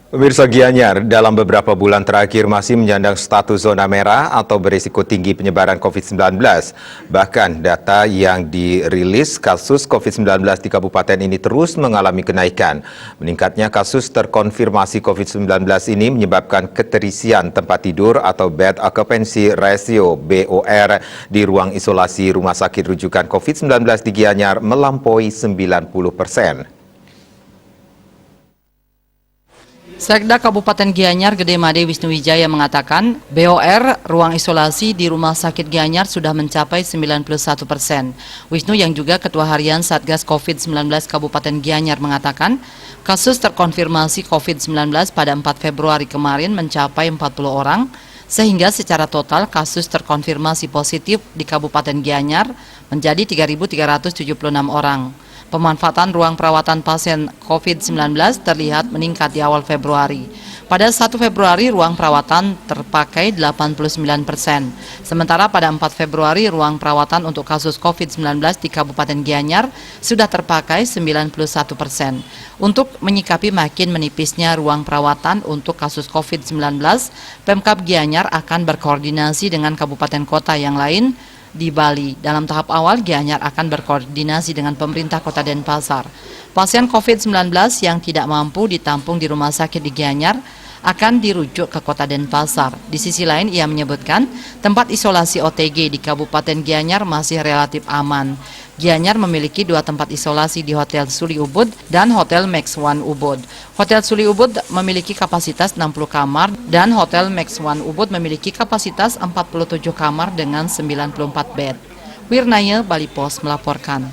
Pemirsa, Gianyar dalam beberapa bulan terakhir masih menyandang status zona merah atau berisiko tinggi penyebaran COVID-19. Bahkan data yang dirilis kasus COVID-19 di kabupaten ini terus mengalami kenaikan. Meningkatnya kasus terkonfirmasi COVID-19 ini menyebabkan keterisian tempat tidur atau bed occupancy ratio (BOR) di ruang isolasi rumah sakit rujukan COVID-19 di Gianyar melampaui 90%. Sekda Kabupaten Gianyar Gede Made Wisnu Wijaya mengatakan BOR ruang isolasi di Rumah Sakit Gianyar sudah mencapai 91%. Wisnu yang juga Ketua Harian Satgas COVID-19 Kabupaten Gianyar mengatakan kasus terkonfirmasi COVID-19 pada 4 Februari kemarin mencapai 40 orang, sehingga secara total kasus terkonfirmasi positif di Kabupaten Gianyar menjadi 3.376 orang. Pemanfaatan ruang perawatan pasien COVID-19 terlihat meningkat di awal Februari. Pada 1 Februari, ruang perawatan terpakai 89%. Sementara pada 4 Februari, ruang perawatan untuk kasus COVID-19 di Kabupaten Gianyar sudah terpakai 91%. Untuk menyikapi makin menipisnya ruang perawatan untuk kasus COVID-19, Pemkab Gianyar akan berkoordinasi dengan kabupaten kota yang lain di Bali. Dalam tahap awal, Gianyar akan berkoordinasi dengan pemerintah Kota Denpasar. Pasien COVID-19 yang tidak mampu ditampung di rumah sakit di Gianyar akan dirujuk ke Kota Denpasar. Di sisi lain, ia menyebutkan tempat isolasi OTG di Kabupaten Gianyar masih relatif aman. Gianyar memiliki 2 tempat isolasi di Hotel Suli Ubud dan Hotel Max One Ubud. Hotel Suli Ubud memiliki kapasitas 60 kamar dan Hotel Max One Ubud memiliki kapasitas 47 kamar dengan 94 bed. Wirnaya, Bali Pos melaporkan.